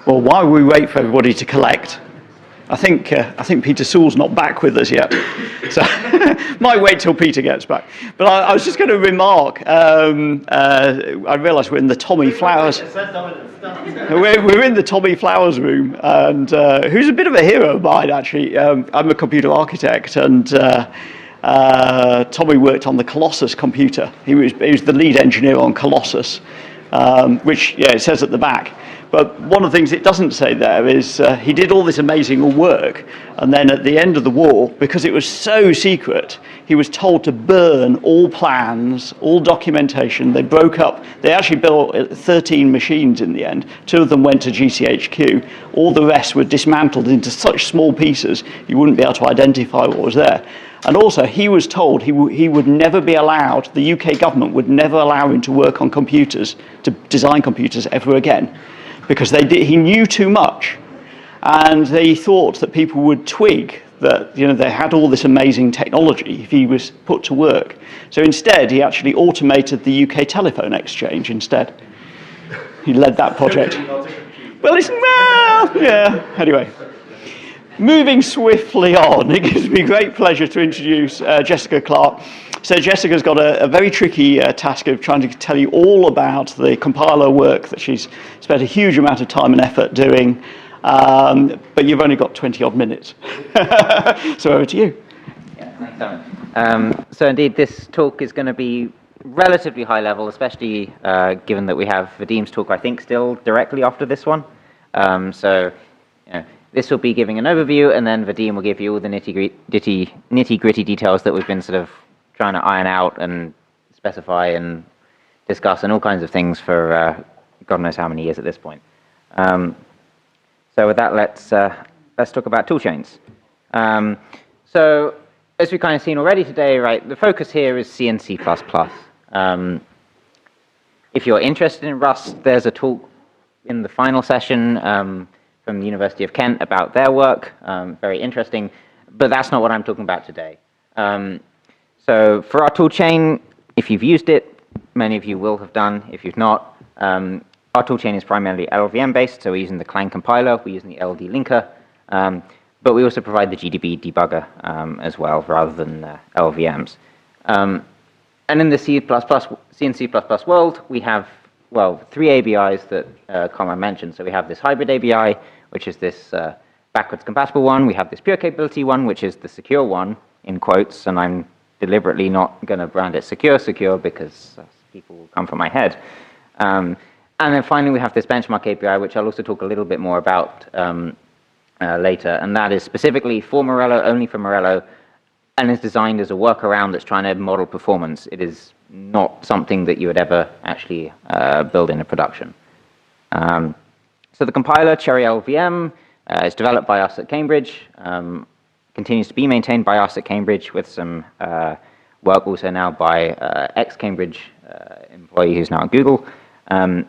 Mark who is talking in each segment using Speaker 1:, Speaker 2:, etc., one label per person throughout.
Speaker 1: Well, while we wait for everybody to collect, I think Peter Sewell's not back with us yet, so might wait till Peter gets back. But I was just going to remark. I realise we're in the Tommy Flowers. We're in the Tommy Flowers room, and who's a bit of a hero of mine actually. I'm a computer architect, and Tommy worked on the Colossus computer. He was the lead engineer on Colossus, which it says at the back. But one of the things it doesn't say there is he did all this amazing work, and then at the end of the war, because it was so secret, he was told to burn all plans, all documentation. They broke up. They actually built 13 machines in the end. 2 of them went to GCHQ. All the rest were dismantled into such small pieces you wouldn't be able to identify what was there. And also, he was told he would never be allowed, the UK government would never allow him to work on computers, to design computers ever again, because he knew too much, and they thought that people would twig that they had all this amazing technology if he was put to work. So instead, he actually automated the UK telephone exchange instead. He led that project. Well, yeah. Anyway, moving swiftly on, it gives me great pleasure to introduce Jessica Clarke. So Jessica's got a very tricky task of trying to tell you all about the compiler work that she's spent a huge amount of time and effort doing, but you've only got 20-odd minutes. So over to you.
Speaker 2: Yeah, thanks, Simon. So indeed, this talk is going to be relatively high level, especially given that we have Vadim's talk, I think, still directly after this one. This will be giving an overview, and then Vadim will give you all the nitty-gritty details that we've been sort of trying to iron out and specify and discuss and all kinds of things for God knows how many years at this point. So with that, let's talk about toolchains. So as we've kind of seen already today, right, the focus here is C and C++. If you're interested in Rust, there's a talk in the final session from the University of Kent about their work, very interesting, but that's not what I'm talking about today. So for our toolchain, if you've used it, many of you will have done. If you've not, our toolchain is primarily LLVM based, so we're using the Clang compiler, we're using the LD linker, but we also provide the GDB debugger as well, rather than LLVMs. And in the C and C++ world, we have, well, 3 ABIs that Conrad mentioned. So we have this hybrid ABI, which is this backwards compatible one. We have this pure capability one, which is the secure one, in quotes, and I'm deliberately not going to brand it secure because people will come from my head. And then finally, we have this benchmark API, which I'll also talk a little bit more about later, and that is specifically for Morello, only for Morello, and is designed as a workaround that's trying to model performance. It is not something that you would ever actually build in a production. So the compiler, Cherry LLVM, is developed by us at Cambridge, continues to be maintained by us at Cambridge with some work also now by ex-Cambridge employee who's now at Google. And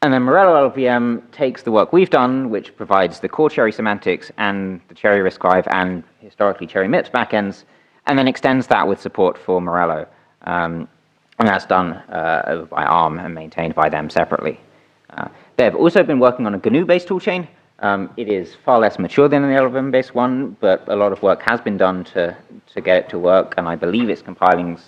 Speaker 2: then Morello LLVM takes the work we've done, which provides the core Cherry semantics and the Cherry RISC-V and historically Cherry MIPS backends, and then extends that with support for Morello. And that's done over by ARM and maintained by them separately. They've also been working on a GNU-based toolchain. It is far less mature than the LLVM-based one, but a lot of work has been done to get it to work, and I believe it's compiling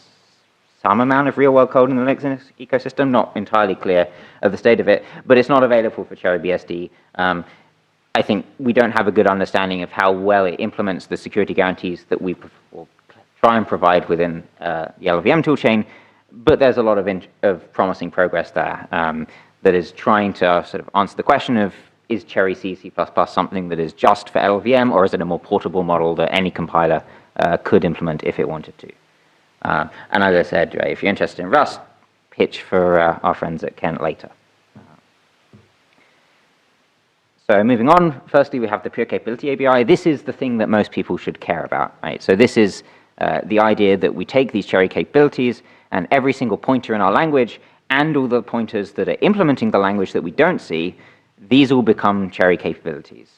Speaker 2: some amount of real-world code in the Linux ecosystem. Not entirely clear of the state of it, but it's not available for Cherry BSD. I think we don't have a good understanding of how well it implements the security guarantees that we try and provide within the LLVM toolchain, but there's a lot of promising progress there that is trying to sort of answer the question of, is Cherry C, C++ something that is just for LLVM, or is it a more portable model that any compiler could implement if it wanted to? And as I said, if you're interested in Rust, pitch for our friends at Kent later. So moving on, firstly, we have the pure capability ABI. This is the thing that most people should care about, right? So this is the idea that we take these Cherry capabilities, and every single pointer in our language and all the pointers that are implementing the language that we don't see, these all become Cherry capabilities.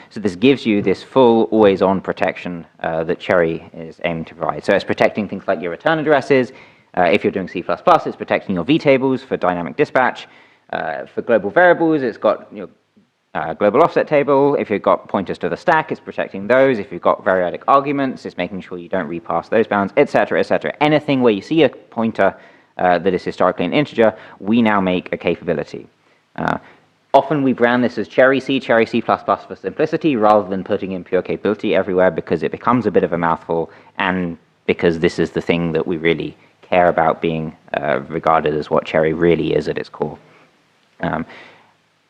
Speaker 2: So this gives you this full always-on protection that Cherry is aiming to provide. So it's protecting things like your return addresses. If you're doing C++, it's protecting your vtables for dynamic dispatch. For global variables, it's got global offset table. If you've got pointers to the stack, it's protecting those. If you've got variadic arguments, it's making sure you don't repass those bounds, etc., etc. Anything where you see a pointer that is historically an integer, we now make a capability. Often we brand this as cherry C for simplicity, rather than putting in pure capability everywhere, because it becomes a bit of a mouthful, and because this is the thing that we really care about being regarded as what cherry really is at its core.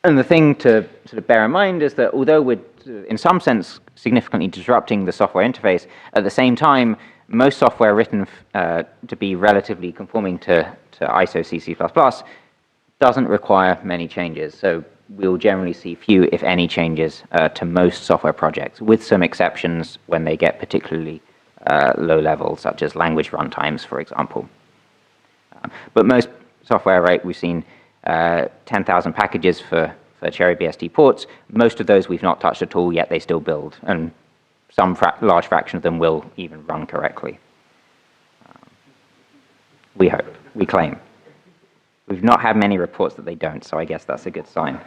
Speaker 2: And the thing to sort of bear in mind is that although we're, in some sense, significantly disrupting the software interface, at the same time, most software written to be relatively conforming to ISO C++ doesn't require many changes. So we'll generally see few, if any, changes to most software projects, with some exceptions when they get particularly low level, such as language runtimes, for example. But most software, right, we've seen 10,000 packages for Cherry BSD ports. Most of those we've not touched at all, yet they still build, and some large fraction of them will even run correctly. We hope, we claim. We've not had many reports that they don't, so I guess that's a good sign.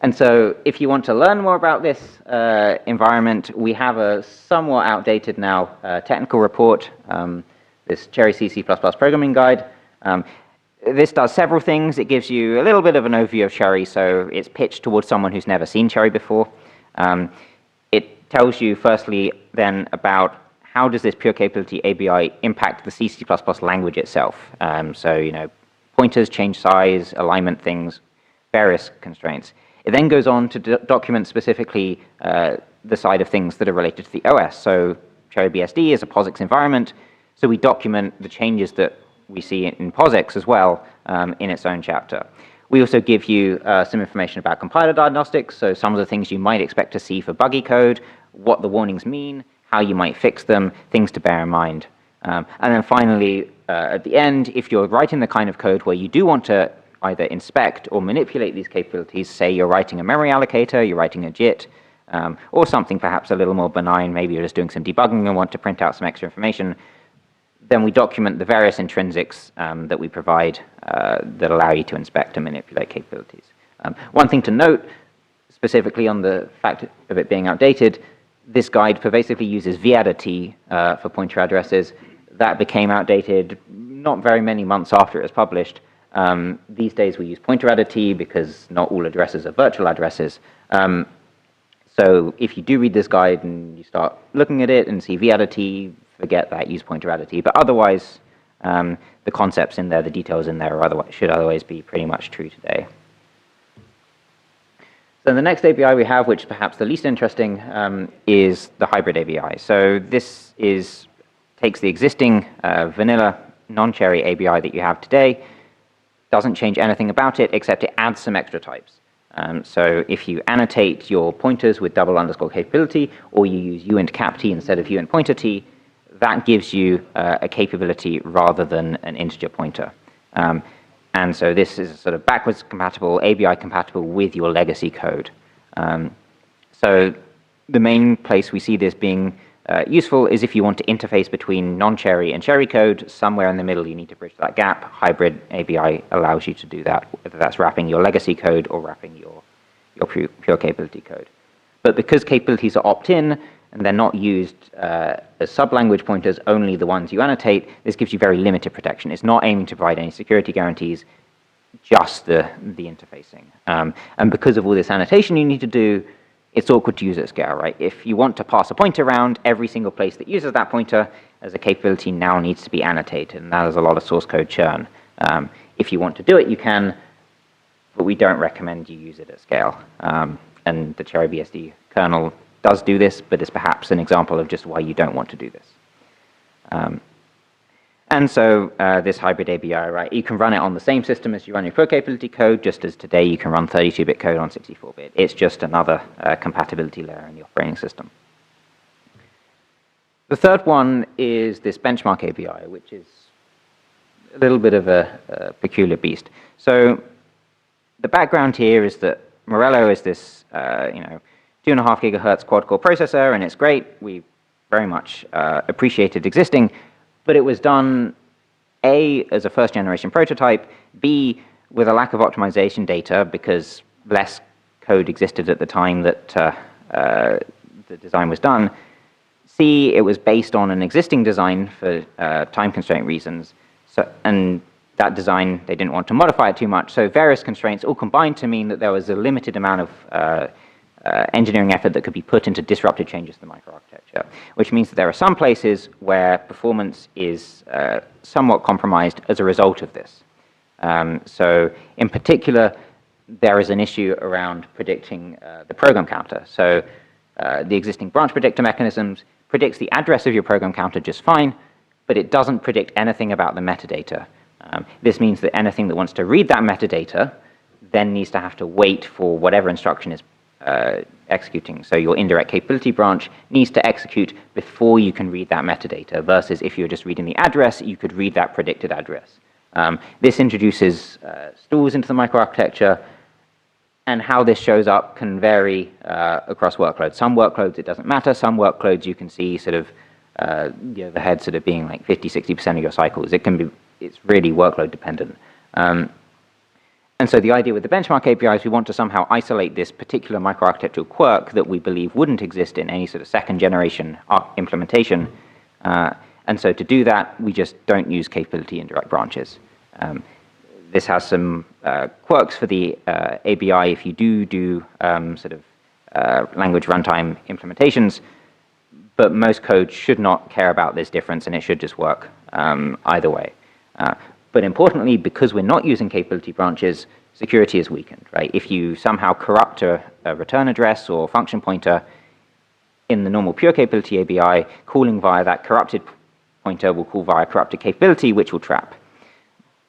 Speaker 2: And so if you want to learn more about this environment, we have a somewhat outdated now technical report, this Cherry C++ programming guide. This does several things. It gives you a little bit of an overview of Cherry, so it's pitched towards someone who's never seen Cherry before. It tells you, firstly, then about how does this pure capability ABI impact the C++ language itself. So, you know, pointers, change size, alignment things, various constraints. It then goes on to document specifically the side of things that are related to the OS. So Cherry BSD is a POSIX environment, so we document the changes that we see in POSIX as well in its own chapter. We also give you some information about compiler diagnostics, so some of the things you might expect to see for buggy code, what the warnings mean, how you might fix them, things to bear in mind. And then finally, at the end, if you're writing the kind of code where you do want to either inspect or manipulate these capabilities, say you're writing a memory allocator, you're writing a JIT, or something perhaps a little more benign, maybe you're just doing some debugging and want to print out some extra information, then we document the various intrinsics that we provide that allow you to inspect and manipulate capabilities. One thing to note, specifically on the fact of it being outdated, this guide pervasively uses vaddt for pointer addresses. That became outdated not very many months after it was published. These days we use pointeraddT because not all addresses are virtual addresses. So if you do read this guide and you start looking at it and see vaddt, forget that, use pointeraddT. But otherwise, the concepts in there, the details in there should otherwise be pretty much true today. So the next API we have, which is perhaps the least interesting, is the hybrid API. So this takes the existing vanilla non-Cherry API that you have today, doesn't change anything about it, except it adds some extra types. So if you annotate your pointers with double underscore capability, or you use uint capt instead of uint pointer t, that gives you a capability rather than an integer pointer. And so this is sort of backwards compatible, ABI compatible with your legacy code. So the main place we see this being useful is if you want to interface between non-Cherry and Cherry code. Somewhere in the middle you need to bridge that gap. Hybrid ABI allows you to do that, whether that's wrapping your legacy code or wrapping your pure capability code. But because capabilities are opt-in and they're not used as sub-language pointers, only the ones you annotate, this gives you very limited protection. It's not aiming to provide any security guarantees, just the interfacing. And because of all this annotation you need to do, it's awkward to use at scale, right? If you want to pass a pointer around, every single place that uses that pointer as a capability now needs to be annotated, and that is a lot of source code churn. If you want to do it, you can, but we don't recommend you use it at scale. And the Cherry BSD kernel does do this, but it's perhaps an example of just why you don't want to do this. And so this hybrid ABI, right, you can run it on the same system as you run your pure capability code, just as today you can run 32-bit code on 64-bit. It's just another compatibility layer in the operating system. The third one is this benchmark ABI, which is a little bit of a peculiar beast. So the background here is that Morello is this 2.5 gigahertz quad-core processor, and it's great. We very much appreciate it existing, but it was done, A, as a first-generation prototype, B, with a lack of optimization data, because less code existed at the time that the design was done. C, it was based on an existing design for time constraint reasons. And that design, they didn't want to modify it too much. So various constraints all combined to mean that there was a limited amount of engineering effort that could be put into disruptive changes to the microarchitecture, which means that there are some places where performance is somewhat compromised as a result of this. So in particular, there is an issue around predicting the program counter. So the existing branch predictor mechanisms predicts the address of your program counter just fine, but it doesn't predict anything about the metadata. This means that anything that wants to read that metadata then needs to have to wait for whatever instruction is executing. So your indirect capability branch needs to execute before you can read that metadata, versus if you're just reading the address, you could read that predicted address. This introduces stalls into the microarchitecture, and how this shows up can vary across workloads. Some workloads it doesn't matter. Some workloads you can see sort of the overhead sort of being like 50–60% of your cycles. It's really workload dependent. And so the idea with the benchmark API is we want to somehow isolate this particular microarchitectural quirk that we believe wouldn't exist in any sort of second generation implementation. And so to do that, we just don't use capability indirect branches. This has some quirks for the ABI if you do sort of language runtime implementations, but most code should not care about this difference, and it should just work either way. But importantly, because we're not using capability branches, security is weakened, right? If you somehow corrupt a return address or function pointer in the normal pure capability ABI, calling via that corrupted pointer will call via corrupted capability, which will trap.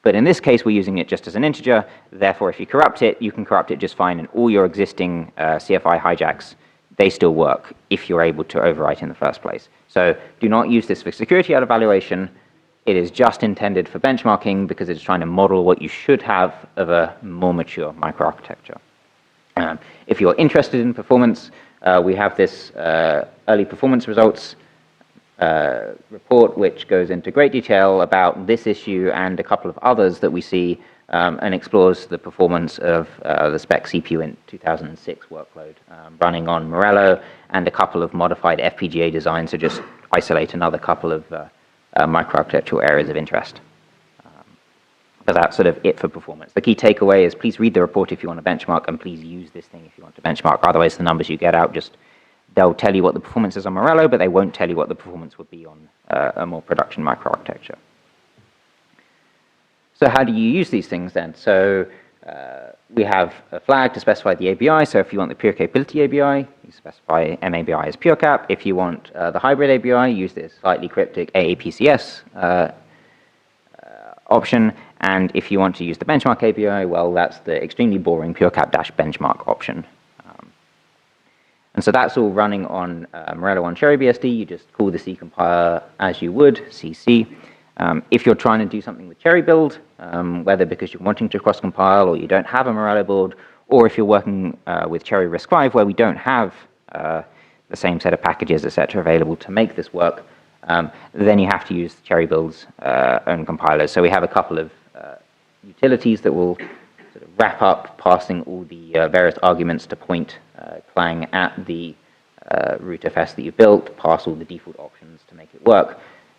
Speaker 2: But in this case, we're using it just as an integer. Therefore, if you corrupt it, you can corrupt it just fine, and all your existing CFI hijacks, they still work if you're able to overwrite in the first place. So do not use this for security evaluation. It is just intended for benchmarking because it's trying to model what you should have of a more mature microarchitecture. If you're interested in performance, we have this early performance results report, which goes into great detail about this issue and a couple of others that we see, and explores the performance of the spec CPU in 2006 workload running on Morello, and a couple of modified FPGA designs to just isolate another couple of microarchitectural areas of interest. But that's sort of it for performance. The key takeaway is please read the report if you want to benchmark, and please use this thing if you want to benchmark. Otherwise, the numbers you get out they'll tell you what the performance is on Morello, but they won't tell you what the performance would be on a more production microarchitecture. So how do you use these things then? So we have a flag to specify the ABI. So if you want the pure capability ABI, you specify MABI as pure cap. If you want the hybrid ABI, use this slightly cryptic AAPCS option. And if you want to use the benchmark ABI, well, that's the extremely boring pure cap -benchmark option. And so that's all running on Morello on Cherry BSD. You just call the C compiler as you would, CC. If you're trying to do something with Cherry build, whether because you're wanting to cross-compile or you don't have a Morello build, or if you're working with Cherry RISC-V where we don't have the same set of packages, etc., available to make this work, then you have to use Cherry build's own compilers. So we have a couple of utilities that will sort of wrap up passing all the various arguments to point Clang at the rootfs that you built, pass all the default options to make it work.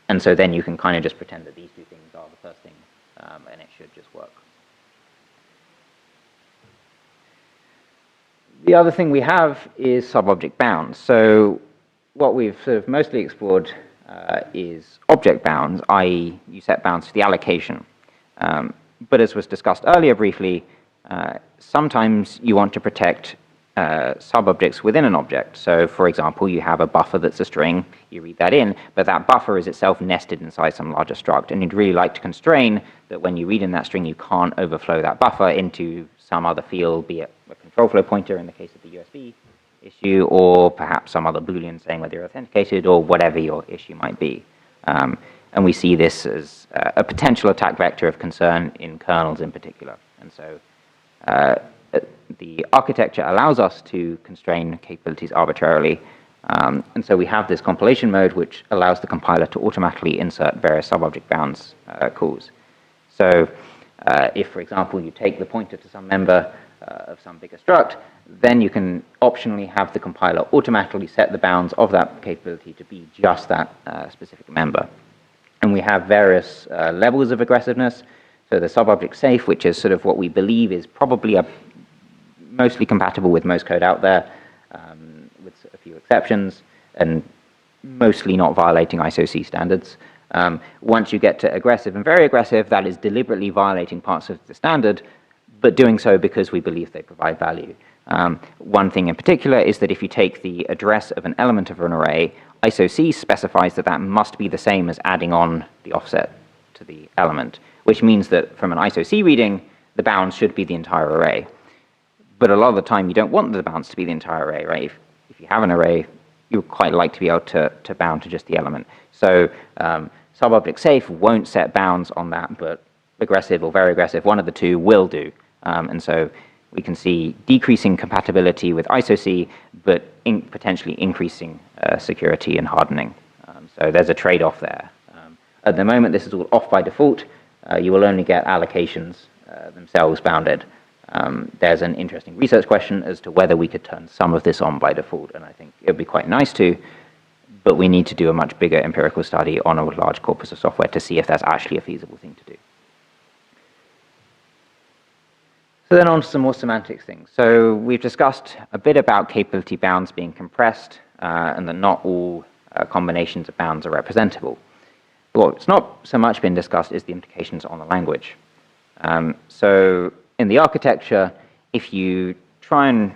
Speaker 2: And so then you can kind of just pretend that these two things are the first thing, and it should just work. The other thing we have is sub-object bounds. So what we've sort of mostly explored is object bounds, i.e. you set bounds for the allocation. But as was discussed earlier briefly, sometimes you want to protect sub-objects within an object. So for example, you have a buffer that's a string, you read that in, but that buffer is itself nested inside some larger struct, and you'd really like to constrain that when you read in that string, you can't overflow that buffer into some other field, be it a control flow pointer in the case of the USB issue, or perhaps some other Boolean saying whether you're authenticated, or whatever your issue might be. And we see this as a potential attack vector of concern in kernels in particular. And so the architecture allows us to constrain capabilities arbitrarily. And so we have this compilation mode which allows the compiler to automatically insert various sub-object bounds calls. So If, for example, you take the pointer to some member of some bigger struct, then you can optionally have the compiler automatically set the bounds of that capability to be just that specific member. And we have various levels of aggressiveness. So the sub-object safe, which is sort of what we believe is probably mostly compatible with most code out there, with a few exceptions, and mostly not violating ISO-C standards. Once you get to aggressive and very aggressive, that is deliberately violating parts of the standard, but doing so because we believe they provide value. One thing in particular is that if you take the address of an element of an array, ISO-C specifies that that must be the same as adding on the offset to the element, which means that from an ISO-C reading, the bounds should be the entire array. But a lot of the time, you don't want the bounds to be the entire array, right? If you have an array, you would quite like to be able to bound to just the element. So sub-object safe won't set bounds on that, but aggressive or very aggressive, one of the two will do. And so we can see decreasing compatibility with ISO-C, but potentially increasing security and hardening. So there's a trade-off there. At the moment, this is all off by default. You will only get allocations themselves bounded. There's an interesting research question as to whether we could turn some of this on by default, and I think it would be quite nice to, but we need to do a much bigger empirical study on a large corpus of software to see if that's actually a feasible thing to do. So then on to some more semantics things. So we've discussed a bit about capability bounds being compressed, and that not all combinations of bounds are representable. What's not so much been discussed is the implications on the language. So in the architecture, if you try and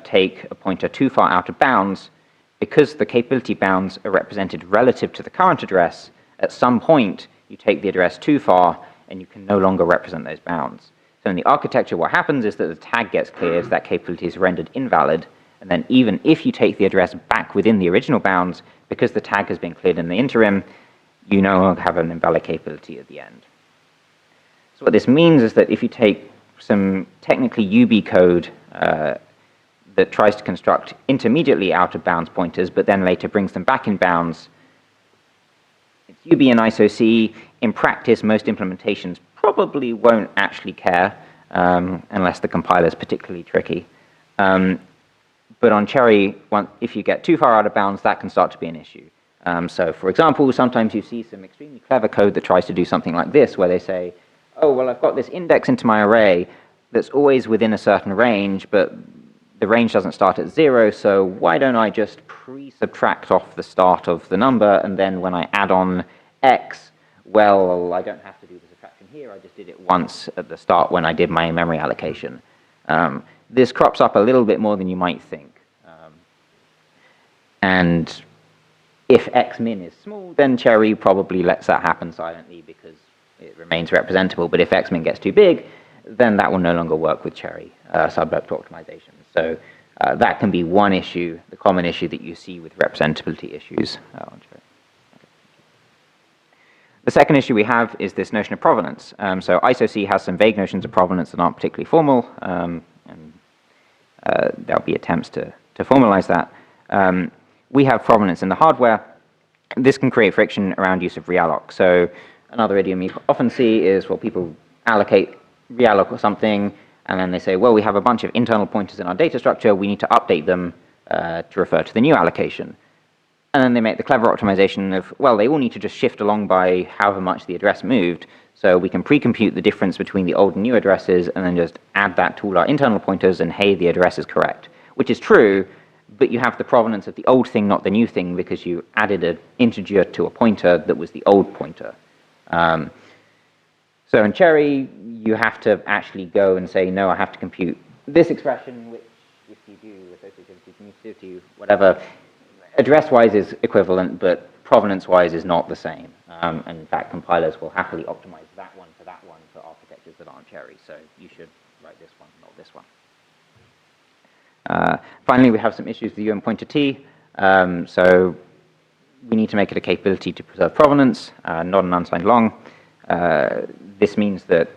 Speaker 2: take a pointer too far out of bounds, because the capability bounds are represented relative to the current address, at some point you take the address too far and you can no longer represent those bounds. So in the architecture, what happens is that the tag gets cleared, that capability is rendered invalid, and then even if you take the address back within the original bounds, because the tag has been cleared in the interim, you no longer have an invalid capability at the end. So what this means is that if you take some technically UB code that tries to construct intermediately out of bounds pointers, but then later brings them back in bounds, it's UB and ISO-C. In practice, most implementations probably won't actually care unless the compiler is particularly tricky. But on Cherry, if you get too far out of bounds, that can start to be an issue. So for example, sometimes you see some extremely clever code that tries to do something like this, where they say, oh, well, I've got this index into my array that's always within a certain range, but the range doesn't start at 0, so why don't I just pre-subtract off the start of the number, and then when I add on x, well, I don't have to do the subtraction here, I just did it once at the start when I did my memory allocation. This crops up a little bit more than you might think. And if x min is small, then Cherry probably lets that happen silently because it remains representable. But if x min gets too big, then that will no longer work with Cherry sub-vector optimization. So that can be one issue, the common issue that you see with representability issues on Cherry. The second issue we have is this notion of provenance. So ISO-C has some vague notions of provenance that aren't particularly formal, and there'll be attempts to formalize that. We have provenance in the hardware. This can create friction around use of realloc. So another idiom you often see is, well, people allocate realloc or something, and then they say, well, we have a bunch of internal pointers in our data structure, we need to update them to refer to the new allocation. And then they make the clever optimization of, well, they all need to just shift along by however much the address moved, so we can pre-compute the difference between the old and new addresses and then just add that to all our internal pointers and, hey, the address is correct. Which is true, but you have the provenance of the old thing, not the new thing, because you added an integer to a pointer that was the old pointer. So in Cherry, you have to actually go and say, no, I have to compute this expression, which if you do associativity, commutativity, whatever, address-wise is equivalent, but provenance-wise is not the same. And in fact, compilers will happily optimize that one for architectures that aren't Cherry. So you should write this one, not this one. Finally, we have some issues with UN pointer T. So we need to make it a capability to preserve provenance, not an unsigned long. This means that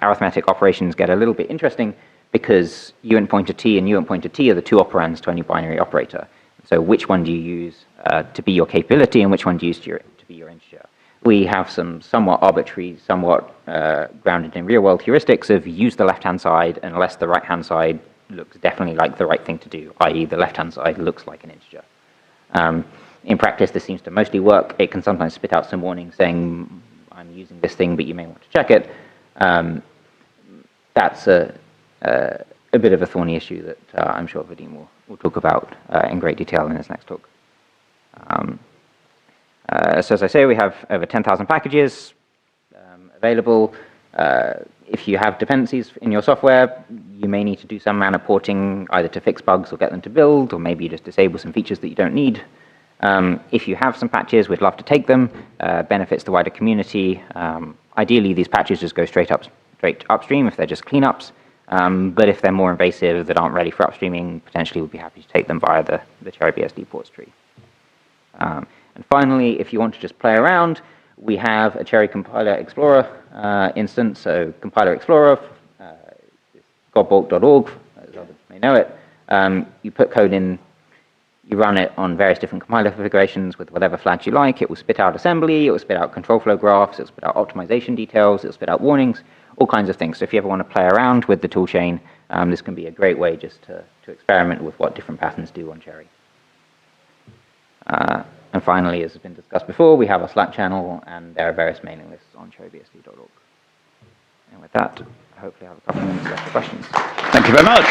Speaker 2: arithmetic operations get a little bit interesting because UN pointer T and UN pointer T are the two operands to any binary operator. So which one do you use to be your capability and which one do you use to be your integer? we have some somewhat arbitrary, somewhat grounded in real-world heuristics of use the left-hand side unless the right-hand side looks definitely like the right thing to do, i.e. the left-hand side looks like an integer. In practice, this seems to mostly work. It can sometimes spit out some warnings saying, I'm using this thing, but you may want to check it. That's a bit of a thorny issue that I'm sure Vadim will talk about in great detail in his next talk. So as I say, we have over 10,000 packages available. If you have dependencies in your software, you may need to do some amount of porting either to fix bugs or get them to build, or maybe just disable some features that you don't need. If you have some patches, we'd love to take them. Benefits the wider community. Ideally, these patches just go straight upstream if they're just cleanups. But if they're more invasive that aren't ready for upstreaming, potentially we'd be happy to take them via the Cherry BSD ports tree. And finally, if you want to just play around, we have a Cherry Compiler Explorer instance. So Compiler Explorer, godbolt.org, as others may know it. You put code in, you run it on various different compiler configurations with whatever flags you like. It will spit out assembly, it will spit out control flow graphs, it will spit out optimization details, it will spit out warnings, all kinds of things. So if you ever want to play around with the toolchain, this can be a great way just to experiment with what different patterns do on Cherry. And finally, as has been discussed before, we have a Slack channel, and there are various mailing lists on cherrybsd.org. And with that, hopefully I have a couple of minutes left for questions.
Speaker 1: Thank you very much.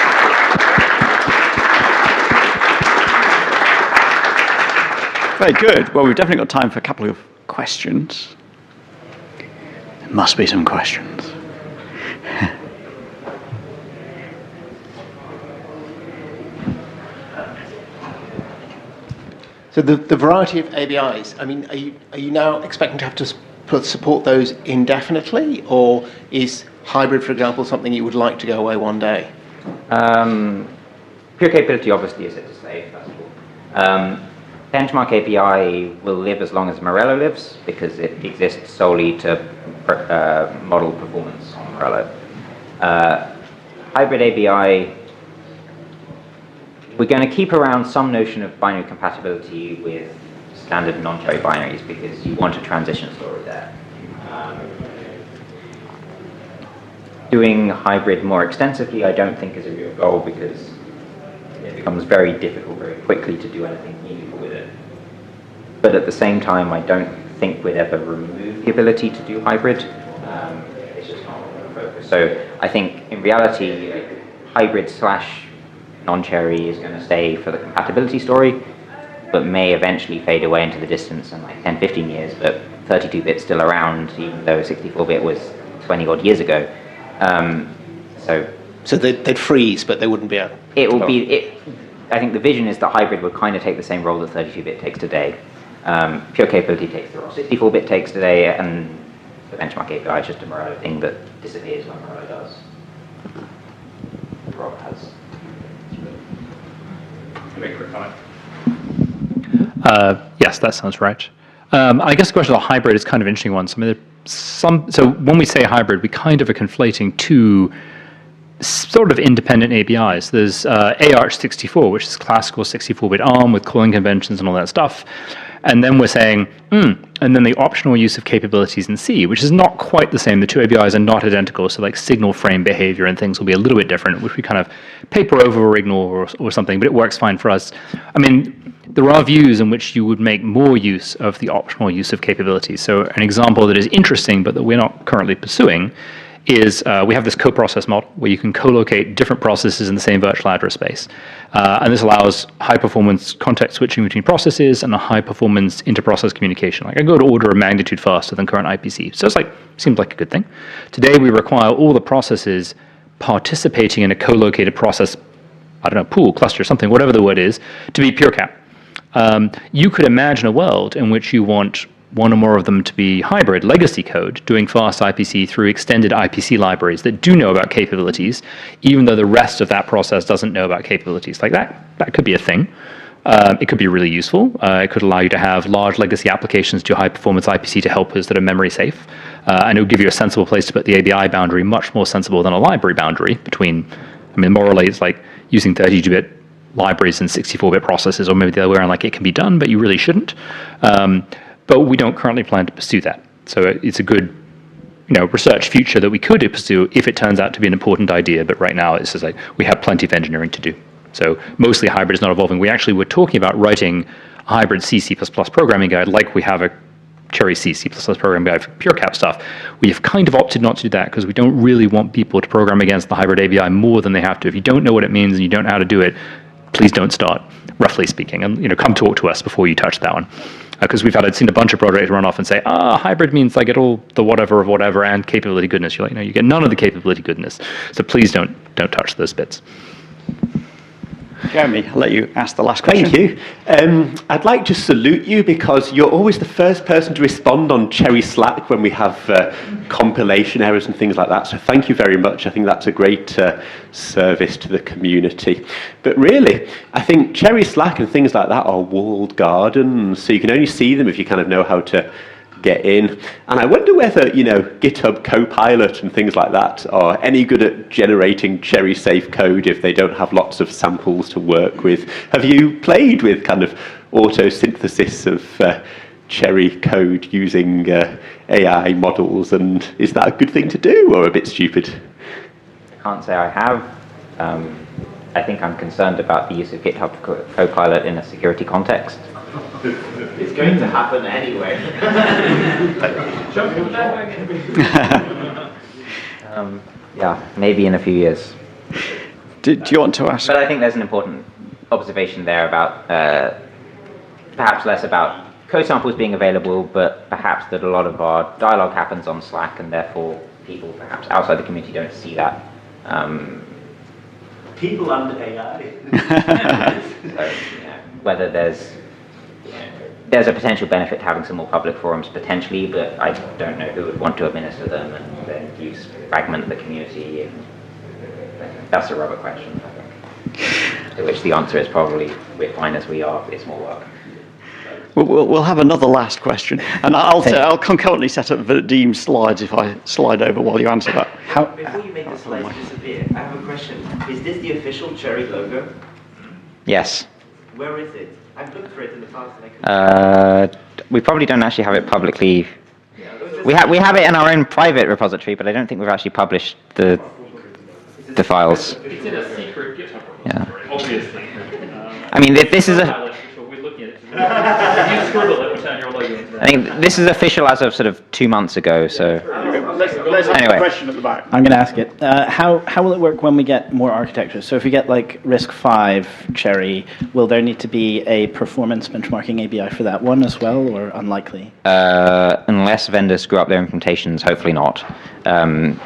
Speaker 1: Very good. Well, we've definitely got time for a couple of questions. There must be some questions.
Speaker 3: So the variety of ABIs, I mean, are you now expecting to have to support those indefinitely, or is hybrid, for example, something you would like to go away one day?
Speaker 2: Pure capability obviously is here to stay, first of all. Benchmark API will live as long as Morello lives, because it exists solely to model performance on Morello. Hybrid API, we're going to keep around some notion of binary compatibility with standard non-Cherry binaries, because you want a transition story there. Doing hybrid more extensively, I don't think is a real goal, because it becomes very difficult very quickly to do anything meaningful with it. But at the same time, I don't think we'd ever remove the ability to do hybrid. It's just not what we're focused. So I think in reality, hybrid / non-Cherry is going to stay for the compatibility story, but may eventually fade away into the distance in like 10, 15 years, but 32-bit's still around, even though 64-bit was 20 odd years ago.
Speaker 3: So they'd freeze, but they wouldn't be out.
Speaker 2: It will be. I think the vision is that hybrid would kind of take the same role that 32-bit takes today. Pure capability takes the role 64-bit takes today, and the benchmark API is just a Morello thing that disappears when Morello does. Rob has.
Speaker 4: A very quick comment. Yes, that sounds right. I guess the question of hybrid is kind of an interesting one. So when we say hybrid, we kind of are conflating two sort of independent APIs. There's AArch64, which is classical 64-bit ARM with calling conventions and all that stuff. And then we're saying, and then the optional use of capabilities in C, which is not quite the same. The two APIs are not identical, so like signal frame behavior and things will be a little bit different, which we kind of paper over or ignore or something, but it works fine for us. I mean, there are views in which you would make more use of the optional use of capabilities. So an example that is interesting, but that we're not currently pursuing, is we have this co-process model where you can co-locate different processes in the same virtual address space. And this allows high-performance context switching between processes and a high-performance inter-process communication. Like I go to order of magnitude faster than current IPC. So it's like, seems like a good thing. Today, we require all the processes participating in a co-located process, I don't know, pool, cluster, something, whatever the word is, to be pure cap. You could imagine a world in which you want one or more of them to be hybrid legacy code, doing fast IPC through extended IPC libraries that do know about capabilities, even though the rest of that process doesn't know about capabilities. Like that could be a thing. It could be really useful. It could allow you to have large legacy applications do high performance IPC to helpers that are memory safe. And it would give you a sensible place to put the ABI boundary, much more sensible than a library boundary between, I mean, morally it's like using 32-bit libraries and 64-bit processes, or maybe the other way around, like it can be done, but you really shouldn't. But we don't currently plan to pursue that. So it's a good research future that we could pursue if it turns out to be an important idea. But right now, it's just like we have plenty of engineering to do. So mostly hybrid is not evolving. We actually were talking about writing a hybrid C++ programming guide, like we have a Cherry C++ programming guide for PureCap stuff. We have kind of opted not to do that because we don't really want people to program against the hybrid ABI more than they have to. If you don't know what it means and you don't know how to do it, please don't start, roughly speaking. And come talk to us before you touch that one. Because I've seen a bunch of projects run off and say, hybrid means I get all the whatever of whatever and capability goodness. You're like, no, you get none of the capability goodness. So please don't touch those bits.
Speaker 1: Jeremy, I'll let you ask the last question.
Speaker 5: Thank you. I'd like to salute you because you're always the first person to respond on Cherry Slack when we have compilation errors and things like that. So thank you very much. I think that's a great service to the community. But really, I think Cherry Slack and things like that are walled gardens. So you can only see them if you kind of know how to get in. And I wonder whether, GitHub Copilot and things like that are any good at generating Cherry safe code if they don't have lots of samples to work with. Have you played with kind of auto-synthesis of Cherry code using AI models, and is that a good thing to do or a bit stupid?
Speaker 2: I can't say I have. I think I'm concerned about the use of GitHub Copilot in a security context.
Speaker 6: It's going to happen anyway.
Speaker 2: Yeah, maybe in a few years.
Speaker 1: Do you want to ask?
Speaker 2: But I think there's an important observation there about perhaps less about code samples being available, but perhaps that a lot of our dialogue happens on Slack, and therefore people perhaps outside the community don't see that.
Speaker 6: People under AI.
Speaker 2: So, whether there's a potential benefit to having some more public forums potentially, but I don't know who would want to administer them and then fragment the community. That's a rubber question, I think. To which the answer is probably, we're fine as we are, it's more work.
Speaker 1: We'll have another last question, and I'll concurrently set up the Deem's slides if I slide over while you answer that.
Speaker 6: Before you make the slides disappear, I have a question. Is this the official Cherry logo?
Speaker 2: Yes.
Speaker 6: Where is it? I've looked for it in the past and I couldn't.
Speaker 2: We probably don't actually have it publicly. We have it in our own private repository, but I don't think we've actually published the files.
Speaker 4: It's in a secret GitHub
Speaker 2: repository,
Speaker 4: obviously.
Speaker 2: I mean, this is a.
Speaker 4: We're looking at it. If you scribble it, we'll turn your logo into
Speaker 2: I think this is official as of sort of 2 months ago. So
Speaker 1: Let's have
Speaker 2: Anyway.
Speaker 1: a question at the back.
Speaker 7: I'm going to ask it. How will it work when we get more architectures? So if we get like RISC-V Cherry, will there need to be a performance benchmarking ABI for that one as well, or unlikely?
Speaker 2: unless vendors screw up their implementations, hopefully not. And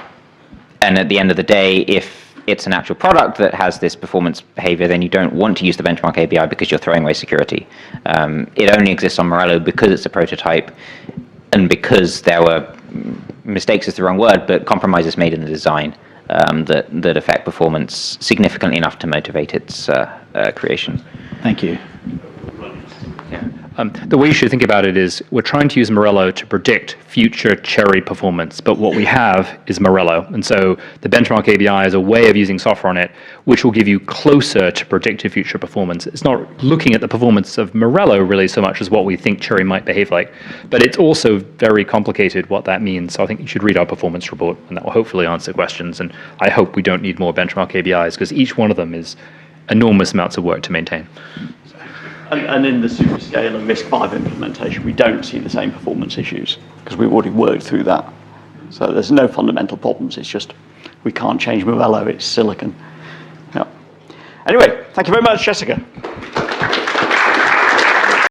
Speaker 2: at the end of the day, if it's an actual product that has this performance behavior, then you don't want to use the benchmark ABI because you're throwing away security. It only exists on Morello because it's a prototype and because there were mistakes is the wrong word, but compromises made in the design that affect performance significantly enough to motivate its creation.
Speaker 7: Thank you.
Speaker 4: The way you should think about it is we're trying to use Morello to predict future Cherry performance, but what we have is Morello. And so the benchmark ABI is a way of using software on it, which will give you closer to predictive future performance. It's not looking at the performance of Morello really so much as what we think Cherry might behave like, but it's also very complicated what that means. So I think you should read our performance report, and that will hopefully answer questions. And I hope we don't need more benchmark ABIs, because each one of them is enormous amounts of work to maintain.
Speaker 1: And in the superscale and RISC-V implementation, we don't see the same performance issues because we've already worked through that. So there's no fundamental problems. It's just we can't change Morello. It's silicon. Yeah. Anyway, thank you very much, Jessica.